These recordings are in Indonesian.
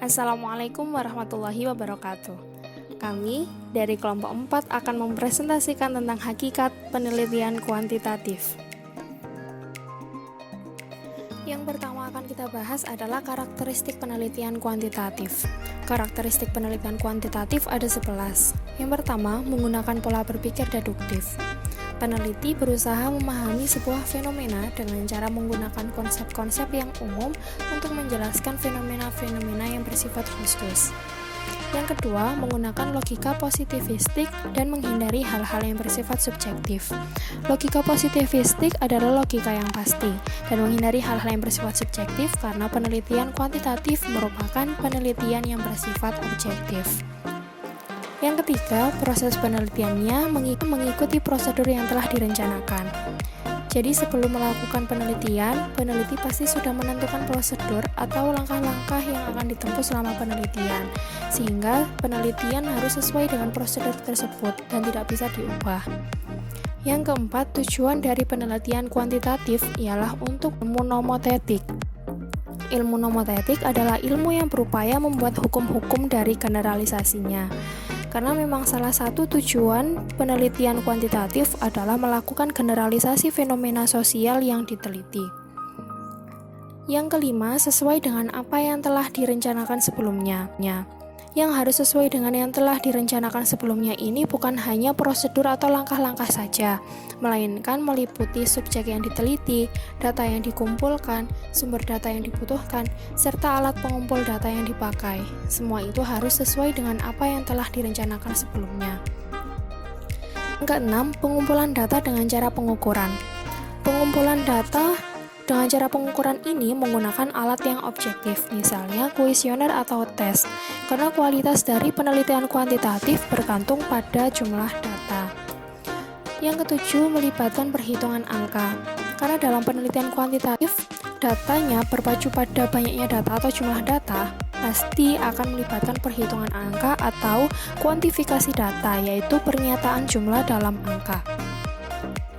Assalamualaikum warahmatullahi wabarakatuh. Kami dari kelompok 4 akan mempresentasikan tentang hakikat penelitian kuantitatif. Yang pertama akan kita bahas adalah karakteristik penelitian kuantitatif. Karakteristik penelitian kuantitatif ada 11. Yang pertama, menggunakan pola berpikir deduktif. Peneliti berusaha memahami sebuah fenomena dengan cara menggunakan konsep-konsep yang umum untuk menjelaskan fenomena-fenomena yang bersifat khusus. Yang kedua, menggunakan logika positivistik dan menghindari hal-hal yang bersifat subjektif. Logika positivistik adalah logika yang pasti dan menghindari hal-hal yang bersifat subjektif karena penelitian kuantitatif merupakan penelitian yang bersifat objektif. Yang ketiga, proses penelitiannya mengikuti prosedur yang telah direncanakan. Jadi sebelum melakukan penelitian, peneliti pasti sudah menentukan prosedur atau langkah-langkah yang akan ditempuh selama penelitian, sehingga penelitian harus sesuai dengan prosedur tersebut dan tidak bisa diubah. Yang keempat, tujuan dari penelitian kuantitatif ialah untuk ilmu nomotetik. Ilmu nomotetik adalah ilmu yang berupaya membuat hukum-hukum dari generalisasinya. Karena memang salah satu tujuan penelitian kuantitatif adalah melakukan generalisasi fenomena sosial yang diteliti. Yang kelima, sesuai dengan apa yang telah direncanakan sebelumnya. Yang harus sesuai dengan yang telah direncanakan sebelumnya ini bukan hanya prosedur atau langkah-langkah saja, melainkan meliputi subjek yang diteliti, data yang dikumpulkan, sumber data yang dibutuhkan, serta alat pengumpul data yang dipakai. Semua itu harus sesuai dengan apa yang telah direncanakan sebelumnya. Yang keenam, pengumpulan data dengan cara pengukuran. Pengumpulan data dengan cara pengukuran ini menggunakan alat yang objektif, misalnya kuesioner atau tes, karena kualitas dari penelitian kuantitatif bergantung pada jumlah data. Yang ketujuh, melibatkan perhitungan angka. Karena dalam penelitian kuantitatif, datanya berpacu pada banyaknya data atau jumlah data, pasti akan melibatkan perhitungan angka atau kuantifikasi data, yaitu pernyataan jumlah dalam angka.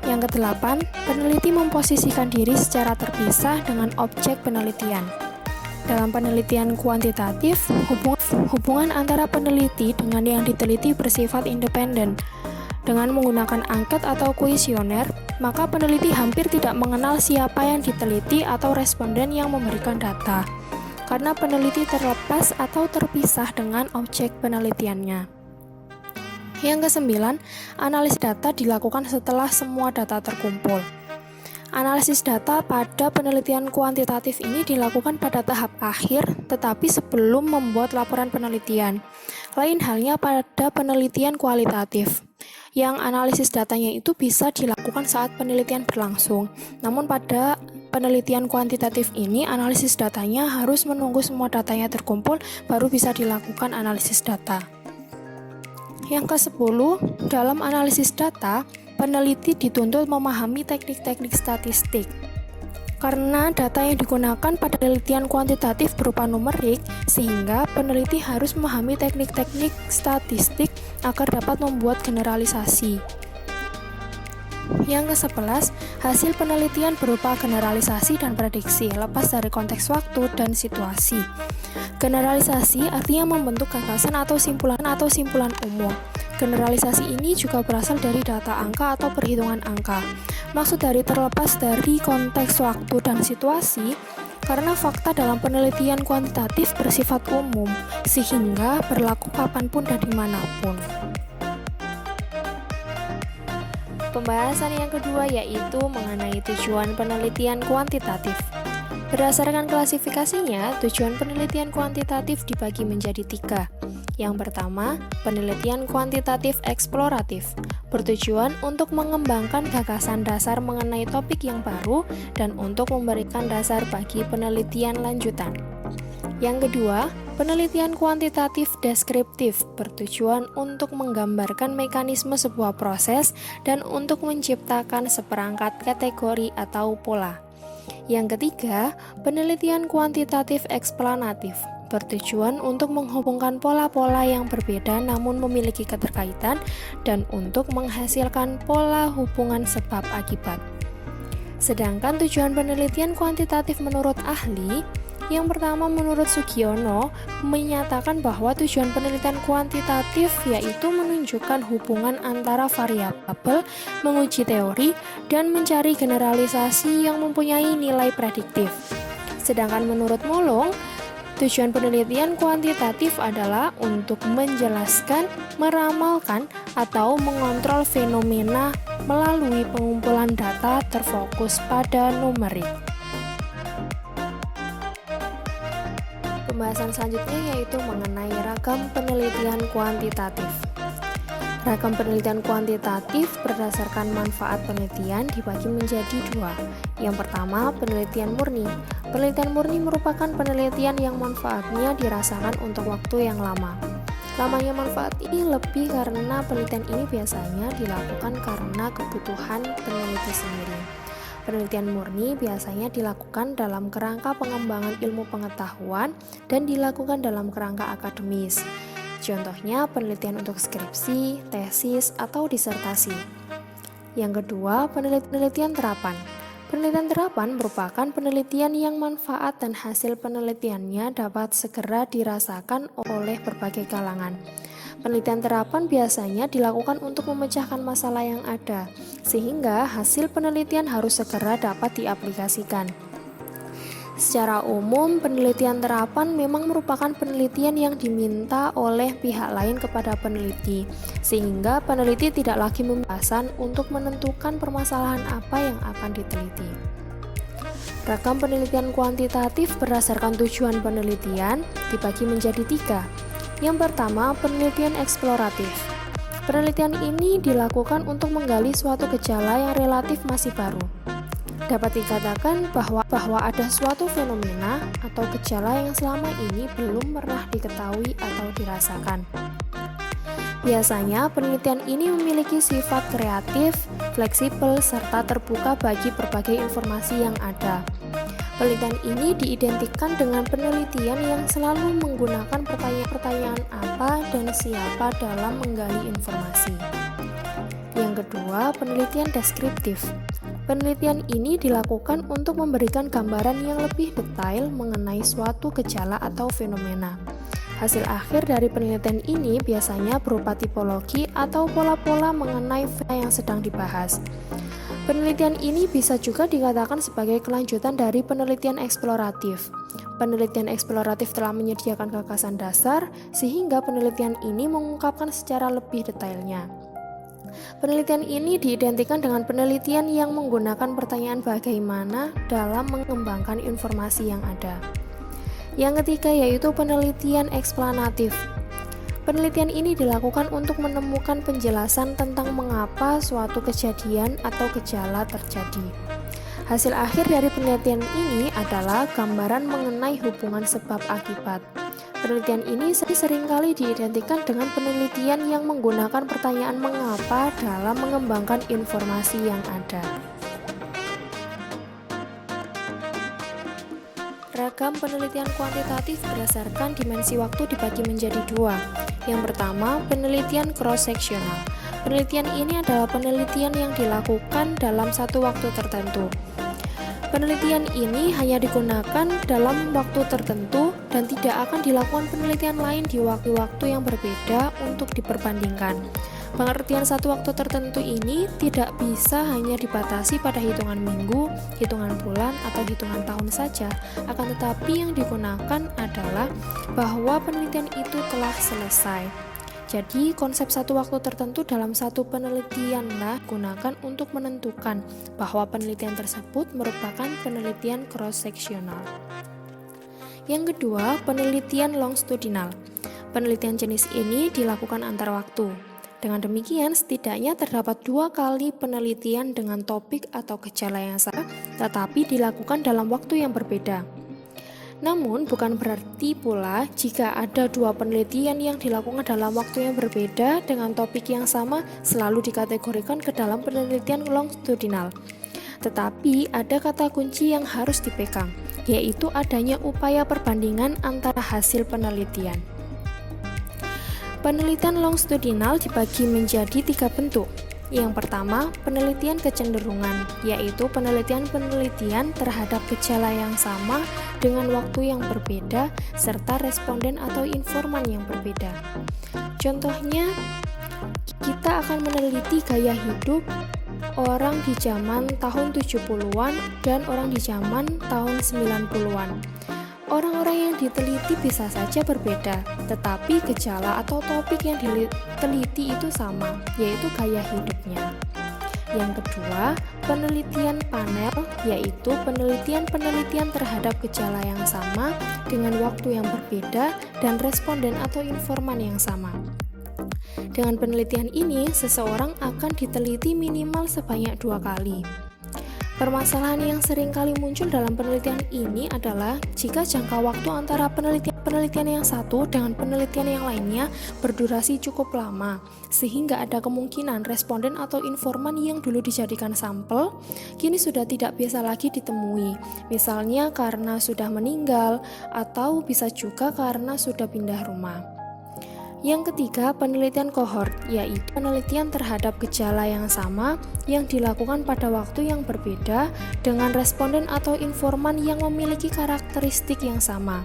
Yang kedelapan, peneliti memposisikan diri secara terpisah dengan objek penelitian. Dalam penelitian kuantitatif, hubungan antara peneliti dengan yang diteliti bersifat independen. Dengan menggunakan angket atau kuesioner, maka peneliti hampir tidak mengenal siapa yang diteliti atau responden yang memberikan data, karena peneliti terlepas atau terpisah dengan objek penelitiannya. Yang kesembilan, analisis data dilakukan setelah semua data terkumpul. Analisis data pada penelitian kuantitatif ini dilakukan pada tahap akhir, tetapi sebelum membuat laporan penelitian. Lain halnya pada penelitian kualitatif, yang analisis datanya itu bisa dilakukan saat penelitian berlangsung. Namun pada penelitian kuantitatif ini, analisis datanya harus menunggu semua datanya terkumpul, baru bisa dilakukan analisis data. Yang ke-10, dalam analisis data, peneliti dituntut memahami teknik-teknik statistik. Karena data yang digunakan pada penelitian kuantitatif berupa numerik, sehingga peneliti harus memahami teknik-teknik statistik agar dapat membuat generalisasi. Yang ke-11, hasil penelitian berupa generalisasi dan prediksi, lepas dari konteks waktu dan situasi. Generalisasi artinya membentuk gagasan atau simpulan umum. Generalisasi ini juga berasal dari data angka atau perhitungan angka. Maksud dari terlepas dari konteks waktu dan situasi, karena fakta dalam penelitian kuantitatif bersifat umum, sehingga berlaku kapanpun dan dimanapun. Pembahasan yang kedua yaitu mengenai tujuan penelitian kuantitatif. Berdasarkan klasifikasinya, tujuan penelitian kuantitatif dibagi menjadi 3. Yang pertama, penelitian kuantitatif eksploratif, bertujuan untuk mengembangkan gagasan dasar mengenai topik yang baru dan untuk memberikan dasar bagi penelitian lanjutan. Yang kedua, penelitian kuantitatif deskriptif, bertujuan untuk menggambarkan mekanisme sebuah proses dan untuk menciptakan seperangkat kategori atau pola. Yang ketiga, penelitian kuantitatif eksplanatif, bertujuan untuk menghubungkan pola-pola yang berbeda namun memiliki keterkaitan dan untuk menghasilkan pola hubungan sebab akibat. Sedangkan tujuan penelitian kuantitatif menurut ahli Yang pertama, menurut Sugiono, menyatakan bahwa tujuan penelitian kuantitatif yaitu menunjukkan hubungan antara variabel, menguji teori, dan mencari generalisasi yang mempunyai nilai prediktif. Sedangkan menurut Molong, tujuan penelitian kuantitatif adalah untuk menjelaskan, meramalkan, atau mengontrol fenomena melalui pengumpulan data terfokus pada numerik. Pembahasan selanjutnya yaitu mengenai ragam penelitian kuantitatif. Ragam penelitian kuantitatif berdasarkan manfaat penelitian dibagi menjadi dua. Yang pertama, penelitian murni. Penelitian murni merupakan penelitian yang manfaatnya dirasakan untuk waktu yang lama. Lamanya manfaat ini lebih karena penelitian ini biasanya dilakukan karena kebutuhan peneliti sendiri. Penelitian murni biasanya dilakukan dalam kerangka pengembangan ilmu pengetahuan dan dilakukan dalam kerangka akademis. Contohnya penelitian untuk skripsi, tesis, atau disertasi. Yang kedua, penelitian terapan. Penelitian terapan merupakan penelitian yang manfaat dan hasil penelitiannya dapat segera dirasakan oleh berbagai kalangan. Penelitian terapan biasanya dilakukan untuk memecahkan masalah yang ada, sehingga hasil penelitian harus segera dapat diaplikasikan. Secara umum, penelitian terapan memang merupakan penelitian yang diminta oleh pihak lain kepada peneliti, sehingga peneliti tidak lagi membahasan untuk menentukan permasalahan apa yang akan diteliti. Ragam penelitian kuantitatif berdasarkan tujuan penelitian dibagi menjadi tiga. Yang pertama, penelitian eksploratif. Penelitian ini dilakukan untuk menggali suatu gejala yang relatif masih baru. Dapat dikatakan bahwa ada suatu fenomena atau gejala yang selama ini belum pernah diketahui atau dirasakan. Biasanya penelitian ini memiliki sifat kreatif, fleksibel, serta terbuka bagi berbagai informasi yang ada. Penelitian ini diidentikan dengan penelitian yang selalu menggunakan pertanyaan apa dan siapa dalam menggali informasi. Yang kedua, penelitian deskriptif. Penelitian ini dilakukan untuk memberikan gambaran yang lebih detail mengenai suatu gejala atau fenomena. Hasil akhir dari penelitian ini biasanya berupa tipologi atau pola-pola mengenai fenomena yang sedang dibahas. Penelitian ini bisa juga dikatakan sebagai kelanjutan dari penelitian eksploratif. Penelitian eksploratif telah menyediakan gagasan dasar, sehingga penelitian ini mengungkapkan secara lebih detailnya. Penelitian ini diidentikan dengan penelitian yang menggunakan pertanyaan bagaimana dalam mengembangkan informasi yang ada. Yang ketiga yaitu penelitian eksplanatif. Penelitian ini dilakukan untuk menemukan penjelasan tentang mengapa suatu kejadian atau gejala terjadi. Hasil akhir dari penelitian ini adalah gambaran mengenai hubungan sebab akibat. Penelitian ini seringkali diidentikan dengan penelitian yang menggunakan pertanyaan mengapa dalam mengembangkan informasi yang ada. Ragam penelitian kuantitatif berdasarkan dimensi waktu dibagi menjadi dua. Yang pertama, penelitian cross-sectional. Penelitian ini adalah penelitian yang dilakukan dalam satu waktu tertentu. Penelitian ini hanya digunakan dalam waktu tertentu dan tidak akan dilakukan penelitian lain di waktu-waktu yang berbeda untuk diperbandingkan. Pengertian satu waktu tertentu ini tidak bisa hanya dibatasi pada hitungan minggu, hitungan bulan, atau hitungan tahun saja, akan tetapi yang digunakan adalah bahwa penelitian itu telah selesai. Jadi, konsep satu waktu tertentu dalam satu penelitianlah digunakan untuk menentukan bahwa penelitian tersebut merupakan penelitian cross-sectional. Yang kedua, penelitian longitudinal. Penelitian jenis ini dilakukan antar waktu. Dengan demikian, setidaknya terdapat 2 kali penelitian dengan topik atau gejala yang sama, tetapi dilakukan dalam waktu yang berbeda. Namun, bukan berarti pula jika ada 2 penelitian yang dilakukan dalam waktu yang berbeda dengan topik yang sama selalu dikategorikan ke dalam penelitian longitudinal. Tetapi, ada kata kunci yang harus dipegang, yaitu adanya upaya perbandingan antara hasil penelitian. Penelitian longitudinal dibagi menjadi 3 bentuk. Yang pertama, penelitian kecenderungan, yaitu penelitian-penelitian terhadap gejala yang sama dengan waktu yang berbeda serta responden atau informan yang berbeda. Contohnya, kita akan meneliti gaya hidup orang di zaman tahun 70-an dan orang di zaman tahun 90-an. Orang-orang yang diteliti bisa saja berbeda, tetapi gejala atau topik yang diteliti itu sama, yaitu gaya hidupnya. Yang kedua, penelitian panel, yaitu penelitian-penelitian terhadap gejala yang sama dengan waktu yang berbeda dan responden atau informan yang sama. Dengan penelitian ini, seseorang akan diteliti minimal sebanyak 2 kali. Permasalahan yang sering kali muncul dalam penelitian ini adalah jika jangka waktu antara penelitian yang satu dengan penelitian yang lainnya berdurasi cukup lama, sehingga ada kemungkinan responden atau informan yang dulu dijadikan sampel kini sudah tidak bisa lagi ditemui, misalnya karena sudah meninggal atau bisa juga karena sudah pindah rumah. Yang ketiga, penelitian kohort, yaitu penelitian terhadap gejala yang sama yang dilakukan pada waktu yang berbeda dengan responden atau informan yang memiliki karakteristik yang sama.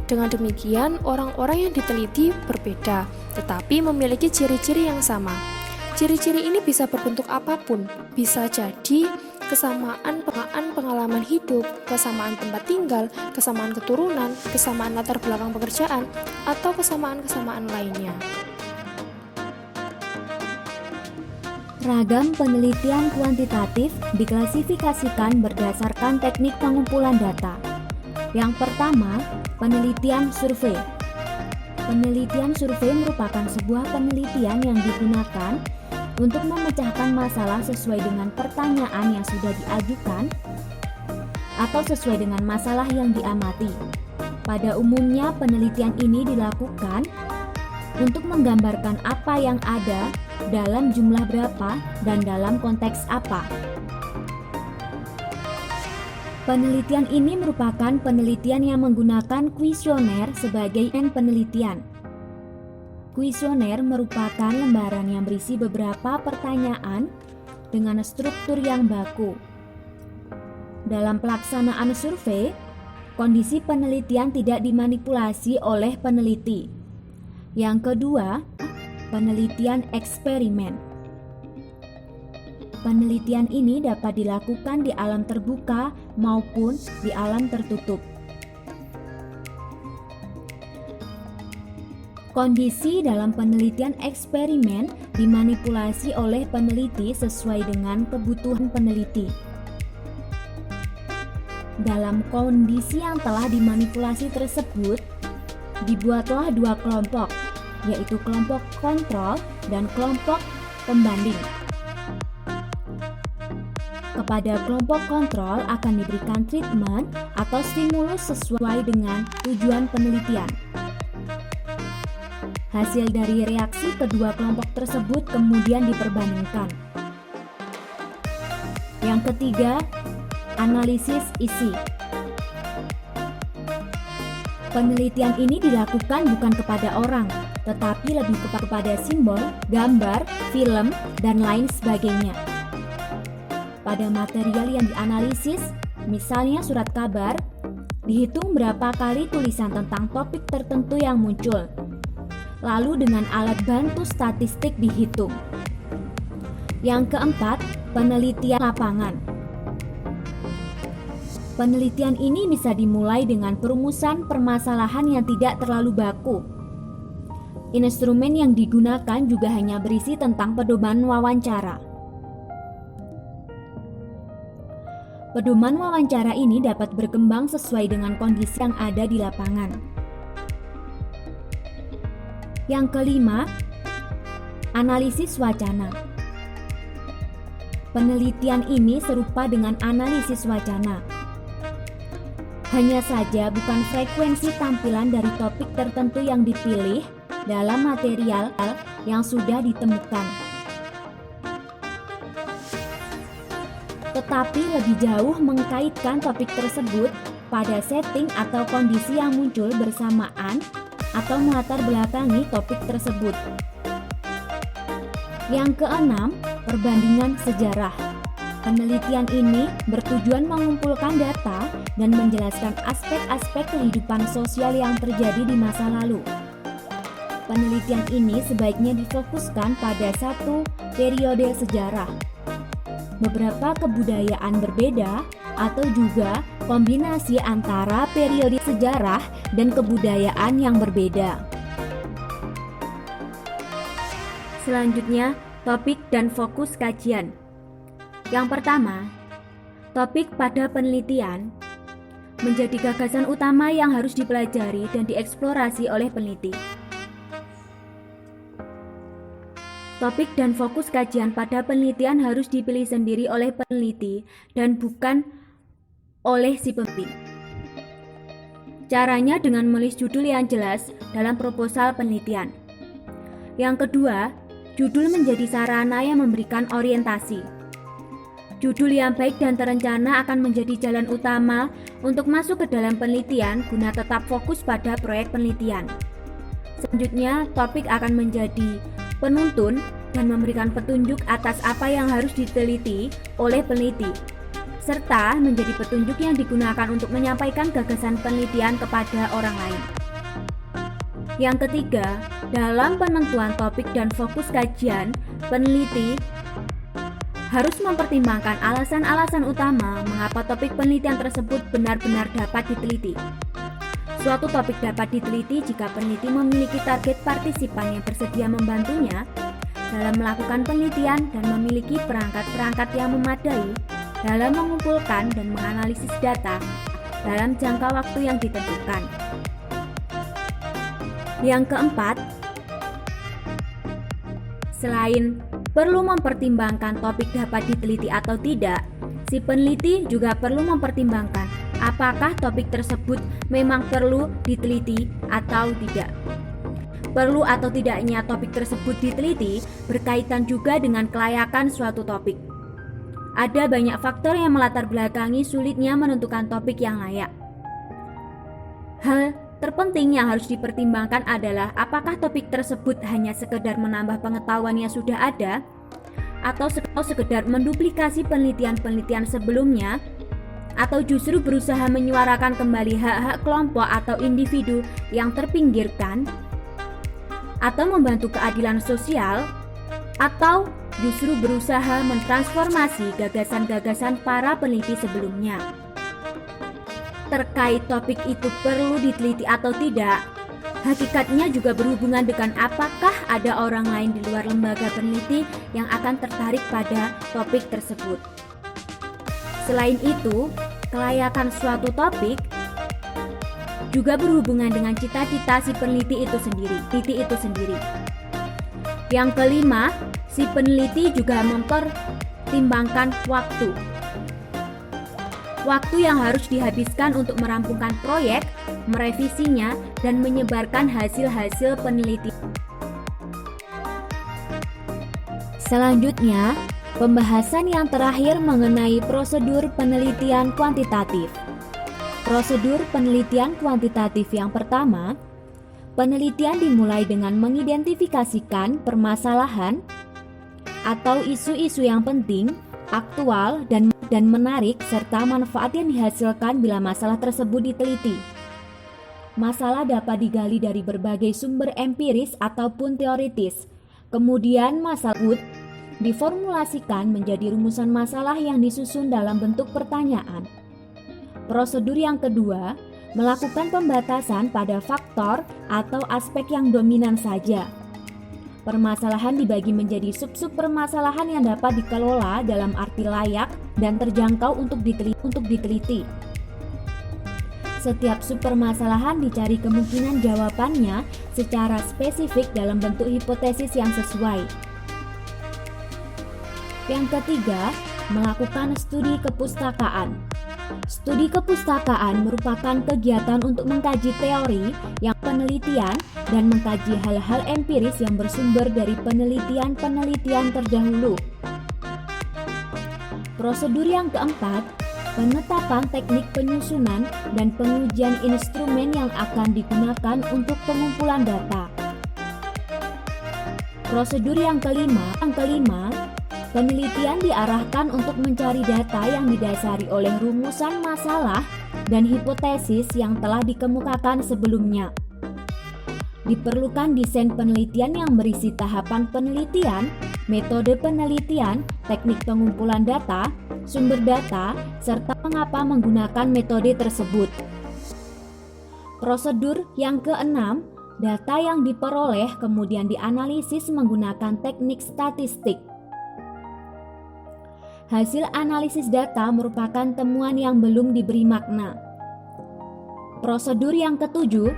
Dengan demikian, orang-orang yang diteliti berbeda, tetapi memiliki ciri-ciri yang sama. Ciri-ciri ini bisa berbentuk apapun, bisa jadi kesamaan pengalaman hidup, kesamaan tempat tinggal, kesamaan keturunan, kesamaan latar belakang pekerjaan, atau kesamaan-kesamaan lainnya. Ragam penelitian kuantitatif diklasifikasikan berdasarkan teknik pengumpulan data. Yang pertama, penelitian survei. Penelitian survei merupakan sebuah penelitian yang digunakan untuk memecahkan masalah sesuai dengan pertanyaan yang sudah diajukan atau sesuai dengan masalah yang diamati. Pada umumnya, penelitian ini dilakukan untuk menggambarkan apa yang ada dalam jumlah berapa dan dalam konteks apa. Penelitian ini merupakan penelitian yang menggunakan kuesioner sebagai penelitian. Kuesioner merupakan lembaran yang berisi beberapa pertanyaan dengan struktur yang baku. Dalam pelaksanaan survei, kondisi penelitian tidak dimanipulasi oleh peneliti. Yang kedua, penelitian eksperimen. Penelitian ini dapat dilakukan di alam terbuka maupun di alam tertutup. Kondisi dalam penelitian eksperimen dimanipulasi oleh peneliti sesuai dengan kebutuhan peneliti. Dalam kondisi yang telah dimanipulasi tersebut, dibuatlah 2 kelompok, yaitu kelompok kontrol dan kelompok pembanding. Kepada kelompok kontrol akan diberikan treatment atau stimulus sesuai dengan tujuan penelitian. Hasil dari reaksi kedua kelompok tersebut kemudian diperbandingkan. Yang ketiga, analisis isi. Penelitian ini dilakukan bukan kepada orang, tetapi lebih kepada simbol, gambar, film, dan lain sebagainya. Pada material yang dianalisis, misalnya surat kabar, dihitung berapa kali tulisan tentang topik tertentu yang muncul. Lalu dengan alat bantu statistik dihitung. Yang keempat, penelitian lapangan. Penelitian ini bisa dimulai dengan perumusan permasalahan yang tidak terlalu baku. Instrumen yang digunakan juga hanya berisi tentang pedoman wawancara. Pedoman wawancara ini dapat berkembang sesuai dengan kondisi yang ada di lapangan. Yang kelima, analisis wacana. Penelitian ini serupa dengan analisis wacana. Hanya saja bukan frekuensi tampilan dari topik tertentu yang dipilih dalam material yang sudah ditemukan, tetapi lebih jauh mengkaitkan topik tersebut pada setting atau kondisi yang muncul bersamaan atau melatar belakangi topik tersebut. Yang keenam, Perbandingan sejarah. Penelitian ini bertujuan mengumpulkan data dan menjelaskan aspek-aspek kehidupan sosial yang terjadi di masa lalu. Penelitian ini sebaiknya difokuskan pada satu periode sejarah, beberapa kebudayaan berbeda, atau juga kombinasi antara periode sejarah dan kebudayaan yang berbeda. Selanjutnya, topik dan fokus kajian. Yang pertama, topik pada penelitian menjadi gagasan utama yang harus dipelajari dan dieksplorasi oleh peneliti. Topik dan fokus kajian pada penelitian harus dipilih sendiri oleh peneliti dan bukan oleh si pembimbing. Caranya dengan menulis judul yang jelas dalam proposal penelitian. Yang kedua, judul menjadi sarana yang memberikan orientasi. Judul yang baik dan terencana akan menjadi jalan utama untuk masuk ke dalam penelitian guna tetap fokus pada proyek penelitian. Selanjutnya, topik akan menjadi penuntun dan memberikan petunjuk atas apa yang harus diteliti oleh peneliti, serta menjadi petunjuk yang digunakan untuk menyampaikan gagasan penelitian kepada orang lain. Yang ketiga, dalam penentuan topik dan fokus kajian, peneliti harus mempertimbangkan alasan-alasan utama mengapa topik penelitian tersebut benar-benar dapat diteliti. Suatu topik dapat diteliti jika peneliti memiliki target partisipan yang bersedia membantunya dalam melakukan penelitian dan memiliki perangkat-perangkat yang memadai dalam mengumpulkan dan menganalisis data dalam jangka waktu yang ditentukan. Yang keempat, selain perlu mempertimbangkan topik dapat diteliti atau tidak, si peneliti juga perlu mempertimbangkan apakah topik tersebut memang perlu diteliti atau tidak. Perlu atau tidaknya topik tersebut diteliti berkaitan juga dengan kelayakan suatu topik. Ada banyak faktor yang melatar belakangi sulitnya menentukan topik yang layak. Hal terpenting yang harus dipertimbangkan adalah apakah topik tersebut hanya sekedar menambah pengetahuan yang sudah ada atau sekedar menduplikasi penelitian-penelitian sebelumnya, atau justru berusaha menyuarakan kembali hak-hak kelompok atau individu yang terpinggirkan, atau membantu keadilan sosial, atau justru berusaha mentransformasi gagasan-gagasan para peneliti sebelumnya. Terkait topik itu perlu diteliti atau tidak, hakikatnya juga berhubungan dengan apakah ada orang lain di luar lembaga peneliti yang akan tertarik pada topik tersebut. Selain itu, kelayakan suatu topik juga berhubungan dengan cita-cita si peneliti itu sendiri. Yang kelima, si peneliti juga mempertimbangkan waktu. Waktu yang harus dihabiskan untuk merampungkan proyek, merevisinya, dan menyebarkan hasil-hasil penelitian. Selanjutnya, pembahasan yang terakhir mengenai prosedur penelitian kuantitatif. Prosedur penelitian kuantitatif yang pertama, penelitian dimulai dengan mengidentifikasikan permasalahan atau isu-isu yang penting, aktual, dan menarik, serta manfaat yang dihasilkan bila masalah tersebut diteliti. Masalah dapat digali dari berbagai sumber empiris ataupun teoritis. Kemudian masalah tersebut diformulasikan menjadi rumusan masalah yang disusun dalam bentuk pertanyaan. Prosedur yang kedua, melakukan pembatasan pada faktor atau aspek yang dominan saja. Permasalahan dibagi menjadi sub-sub permasalahan yang dapat dikelola dalam arti layak dan terjangkau untuk diteliti. Setiap subpermasalahan dicari kemungkinan jawabannya secara spesifik dalam bentuk hipotesis yang sesuai. Yang ketiga, melakukan studi kepustakaan. Studi kepustakaan merupakan kegiatan untuk mengkaji teori yang penelitian dan mengkaji hal-hal empiris yang bersumber dari penelitian-penelitian terdahulu. Prosedur yang keempat, penetapan teknik penyusunan dan pengujian instrumen yang akan digunakan untuk pengumpulan data. Prosedur yang kelima, Penelitian diarahkan untuk mencari data yang didasari oleh rumusan masalah dan hipotesis yang telah dikemukakan sebelumnya. Diperlukan desain penelitian yang berisi tahapan penelitian, metode penelitian, teknik pengumpulan data, sumber data, serta mengapa menggunakan metode tersebut. Prosedur yang keenam, data yang diperoleh kemudian dianalisis menggunakan teknik statistik. Hasil analisis data merupakan temuan yang belum diberi makna. Prosedur yang ketujuh,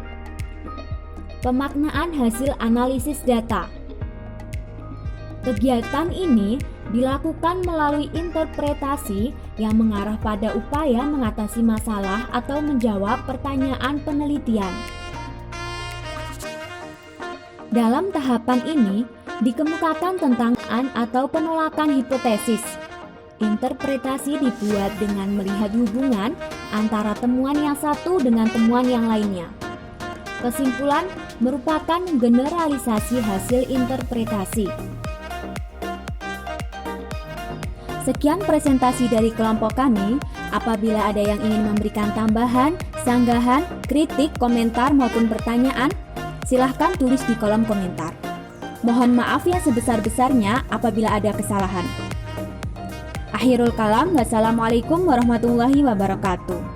pemaknaan hasil analisis data. Kegiatan ini dilakukan melalui interpretasi yang mengarah pada upaya mengatasi masalah atau menjawab pertanyaan penelitian. Dalam tahapan ini, dikemukakan tentang atau penolakan hipotesis. Interpretasi dibuat dengan melihat hubungan antara temuan yang satu dengan temuan yang lainnya. Kesimpulan merupakan generalisasi hasil interpretasi. Sekian presentasi dari kelompok kami. Apabila ada yang ingin memberikan tambahan, sanggahan, kritik, komentar maupun pertanyaan, silahkan tulis di kolom komentar. Mohon maaf yang sebesar-besarnya apabila ada kesalahan. Akhirul kalam, wassalamualaikum warahmatullahi wabarakatuh.